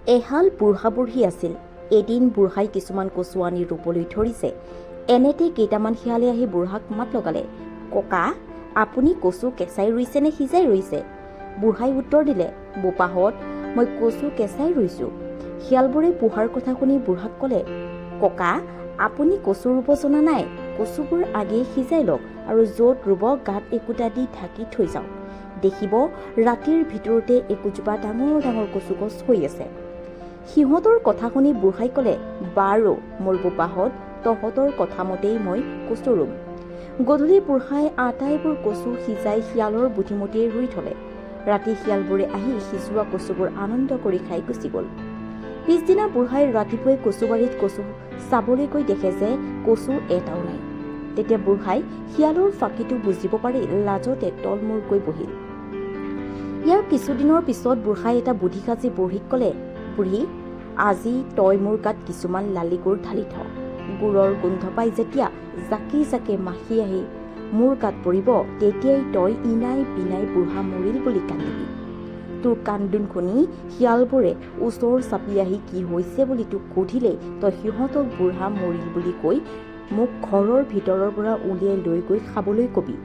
এহাল বুঢ়া বুঢ়ী আছিল। এদিন বুঢ়াই কিছুমান কচু আনি ৰুবলৈ ধৰিছে। এনেতে কেইটামান শিয়ালে আহি বুঢ়াক মাত লগালে, ককা, আপুনি কচু কেঁচাই ৰুইছে নে সিজাই ৰুইছে? বুঢ়াই উত্তৰ দিলে, বোপাহঁত, মই কচু কেঁচাই ৰুইছোঁ। শিয়ালবোৰে বুঢ়াৰ কথা শুনি বুঢ়াক ক'লে, ককা, আপুনি কচু ৰুব জনা নাই। কচুবোৰ আগেয়ে সিজাই লওক আৰু য'ত ৰুব গাত একোটা দি ঢাকি থৈ যাওক। দেখিব ৰাতিৰ ভিতৰতে একোজোপা ডাঙৰ ডাঙৰ কচু গছ হৈ আছে। সিহঁতৰ কথা শুনি বুঢ়াই ক'লে, বাৰু মোৰ বোপাহঁত, তহঁতৰ কথামতেই মই কচু ৰুম। গধূলি বুঢ়াই আটাইবোৰ কচু সিজাই শিয়ালৰ বুদ্ধিমতীয়ে ৰুই থলে। ৰাতি শিয়ালবোৰে আহি সিজোৱা কচুবোৰ আনন্দ কৰি খাই গুচি গ'ল। পিছদিনা বুঢ়াই ৰাতিপুৱাই কচুবাৰীত কচু চাবলৈ গৈ দেখে যে কচু এটাও নাই। তেতিয়া বুঢ়াই শিয়ালৰ ফাঁকিটো বুজিব পাৰি লাজতে তলমূৰকৈ বহিল। ইয়াৰ কিছুদিনৰ পিছত বুঢ়াই এটা বুদ্ধি সাজি বুঢ়ীক ক'লে, বুঢ়ী, আজি তই মোৰ গাত কিছুমান লালি গুৰ ঢালি থ। গুৰৰ গোন্ধ পাই যেতিয়া জাকি জাকে মাখি আহি মোৰ গাত পৰিব, তেতিয়াই তই ইনাই বিনাই বুঢ়া মৰিল বুলি কান্দিবি। তোৰ কান্দোন শুনি শিয়ালবোৰে ওচৰ চাপি আহি কি হৈছে বুলি তোক সুধিলেই তই সিহঁতক বুঢ়া মৰিল বুলি কৈ মোক ঘৰৰ ভিতৰৰ পৰা উলিয়াই লৈ গৈ খাবলৈ কবি।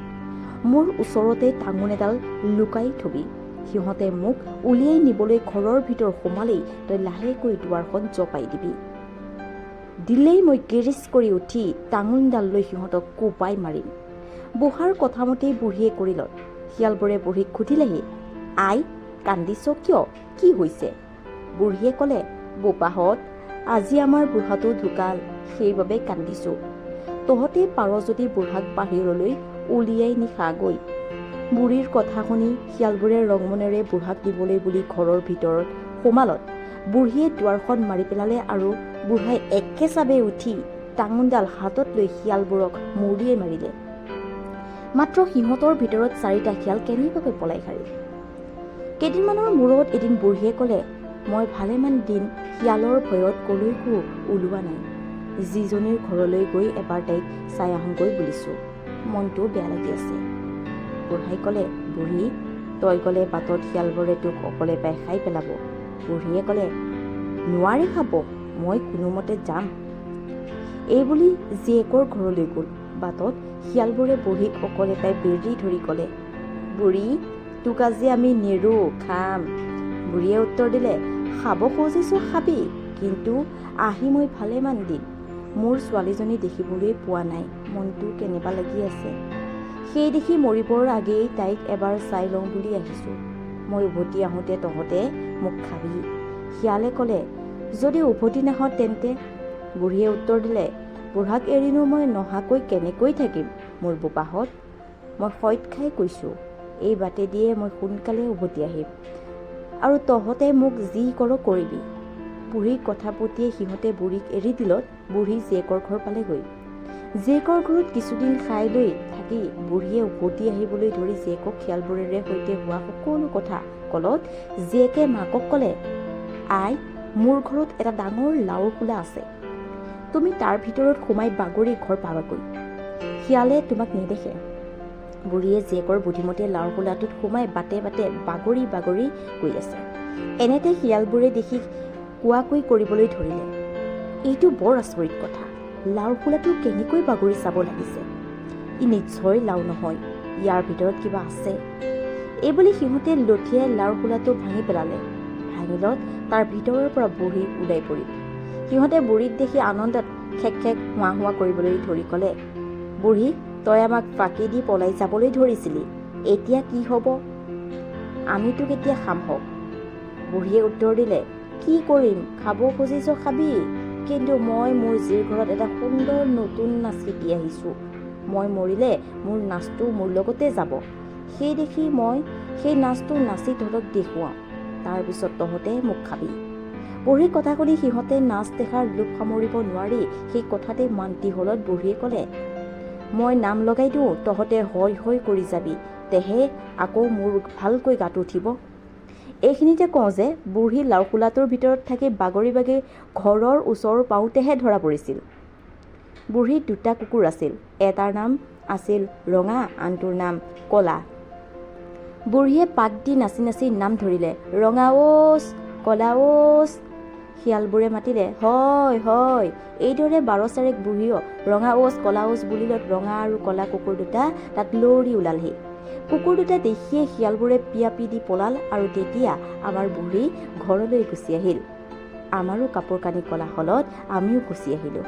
মোৰ ওচৰতে টাঙোন এডাল লুকাই থবি। সিহঁতে মোক উলিয়াই নিবলৈ ঘৰৰ ভিতৰ সোমালেই তই লাহেকৈ দুৱাৰখন জপাই দিবি। দিলেই মই গিৰিচ কৰি উঠি টাঙোনডাল লৈ সিহঁতক কোবাই মাৰিম। বুঢ়াৰ কথামতেই বুঢ়ীয়ে কৰিলত। শিয়ালবোৰে বুঢ়ীক সুধিলেহি, আই, কান্দিছ কিয়? কি হৈছে? বুঢ়ীয়ে ক'লে, বোপাহঁত, আজি আমাৰ বুঢ়াটো ঢুকাল, সেইবাবে কান্দিছোঁ। তহঁতে পাৰ যদি বুঢ়াক বাহিৰলৈ উলিয়াই নিশাগৈ। বুঢ়ীৰ কথা শুনি শিয়ালবোৰে ৰংমনেৰে বুঢ়াক নিবলৈ বুলি ঘৰৰ ভিতৰত সোমালত বুঢ়ীয়ে দুৱাৰখন মাৰি পেলালে আৰু বুঢ়াই একেচাবে উঠি টাঙোনডাল হাতত লৈ শিয়ালবোৰক মৰিয়াই মাৰিলে। মাত্ৰ সিহঁতৰ ভিতৰত 4টা শিয়াল কেনেবাকৈ পলাই সাৰিল। কেইদিনমানৰ মূৰত এদিন বুঢ়ীয়ে ক'লে, মই ভালেমান দিন শিয়ালৰ ভয়ত কলৈকো ওলোৱা নাই। যিজনীৰ ঘৰলৈ গৈ এবাৰ তাইক চাই আহোঁগৈ বুলিছোঁ। মনটো বেয়া লাগি আছে। বুঢ়াই ক'লে, বুঢ়ী, তই গ'লে বাটত শিয়ালবোৰে তোক অকলে পাই খাই পেলাব। বুঢ়ীয়ে ক'লে, নোৱাৰে খাব, মই কোনোমতে যাম। এইবুলি জীয়েকৰ ঘৰলৈ গ'ল। বাটত শিয়ালবোৰে বুঢ়ীক অকলে পাই বেৰি ধৰি ক'লে, বুঢ়ী, তোক আজি আমি নেৰো, খাম। বুঢ়ীয়ে উত্তৰ দিলে, খাব খুজিছোঁ খাবি, কিন্তু আহি মই ভালেমান দিন। মোৰ ছোৱালীজনী দেখিবলৈ পোৱা নাই, মনটো কেনেবা লাগি আছে। সেই দেখি মৰিবৰ আগেয়ে তাইক এবাৰ চাই লওঁ বুলি আহিছোঁ। মই উভতি আহোঁতে তহঁতে মোক খাবি। শিয়ালে ক'লে, যদি উভতি নাহ তেন্তে? বুঢ়ীয়ে উত্তৰ দিলে, বুঢ়াক এৰিনো মই নহাকৈ কেনেকৈ থাকিম মোৰ বোপাহঁত? মই সৈত খাই কৈছোঁ, এই বাটেদিয়ে মই সোনকালে উভতি আহিম আৰু তহঁতে মোক যি কৰ কৰিবি। বুঢ়ীৰ কথা পতিয়ে সিহঁতে বুঢ়ীক এৰি দিলত বুঢ়ী জীয়েকৰ ঘৰ পালেগৈ। জীয়েকৰ ঘৰত কিছুদিন খাই লৈ থাকি বুঢ়ীয়ে উভতি আহিবলৈ ধৰি জীয়েকক শিয়ালবোৰেৰে সৈতে হোৱা সকলো কথা কলত জীয়েকে মাকক ক'লে, আই, মোৰ ঘৰত এটা ডাঙৰ লাওৰ খোলা আছে। তুমি তাৰ ভিতৰত সোমাই বাগৰি ঘৰ পাবাগৈ। শিয়ালে তোমাক নেদেখে। বুঢ়ীয়ে জীয়েকৰ বুদ্ধিমতীয়ে লাওৰ খোলাটোত সোমাই বাটে বাটে বাগৰি বাগৰি গৈ আছে। এনেতে শিয়ালবোৰে দেখি কোৱাকৈ কৰিবলৈ ধৰিলে, এইটো বৰ আচৰিত কথা, লাওৰ খোলাটো কেনেকৈ বাগৰি যাব লাগিছে? ই নিশ্চয় লাও নহয়, ইয়াৰ ভিতৰত কিবা আছে। এইবুলি সিহঁতে লঠিয়াই লাওৰ খোলাটো ভাঙি পেলালে। ভাঙিলত তাৰ ভিতৰৰ পৰা বুঢ়ী ওলাই পৰিল। সিহঁতে বুঢ়ীক দেখি আনন্দত খেক খেক হোৱা হোৱা কৰিবলৈ ধৰি ক'লে, বুঢ়ী, তই আমাক ফাঁকি দি পলাই যাবলৈ ধৰিছিলি, এতিয়া কি হ'ব? আমি তোক এতিয়া খাম হওক। বুঢ়ীয়ে উত্তৰ দিলে, কি কৰিম, খাব খুজিছ খাবি, কিন্তু মই মোৰ জীৰ ঘৰত এটা সুন্দৰ নতুন নাচ শিকি আহিছোঁ। মই মৰিলে মোৰ নাচটো মোৰ লগতে যাব। সেই দেখি মই সেই নাচটো নাচি তহঁতক দেখুৱাম, তাৰপিছত তহঁতে মোক খাবি। বুঢ়ীৰ কথা শুনি সিহঁতে নাচ দেখাৰ লোভ সামৰিব নোৱাৰি সেই কথাতে মান্তি হলত বুঢ়ীয়ে ক'লে, মই নাম লগাই দিওঁ, তহঁতে হয় হয় কৰি যাবি, তেহে আকৌ মোৰ ভালকৈ গাত উঠিব। এইখিনিতে কওঁ যে বুঢ়ী লাওখোলাটোৰ ভিতৰত থাকি বাগৰি বাগৰি ঘৰৰ ওচৰ পাওঁতেহে ধৰা পৰিছিল। বুঢ়ীৰ 2টা কুকুৰ আছিল, এটাৰ নাম আছিল ৰঙা, আনটোৰ নাম কলা। বুঢ়ীয়ে পাক দি নাচি নাচি নাম ধৰিলে, ৰঙা ওচ, কলা ওচ, শিয়ালবোৰে মাতিলে। হয় হয়, এইদৰে 12 বুঢ়ীও ৰঙা ওচ কলা ওচ বুলিলত ৰঙা আৰু কলা কুকুৰ দুটা তাত লৰি ওলালহি। কুকুৰ দুটা দেখিয়ে শিয়ালবোৰে পিয়াপি দি পলাল আৰু তেতিয়া আমাৰ বুঢ়ী ঘৰলৈ গুচি আহিল। আমাৰো কাপোৰ কানি কলা হলত আমিও গুচি আহিলোঁ।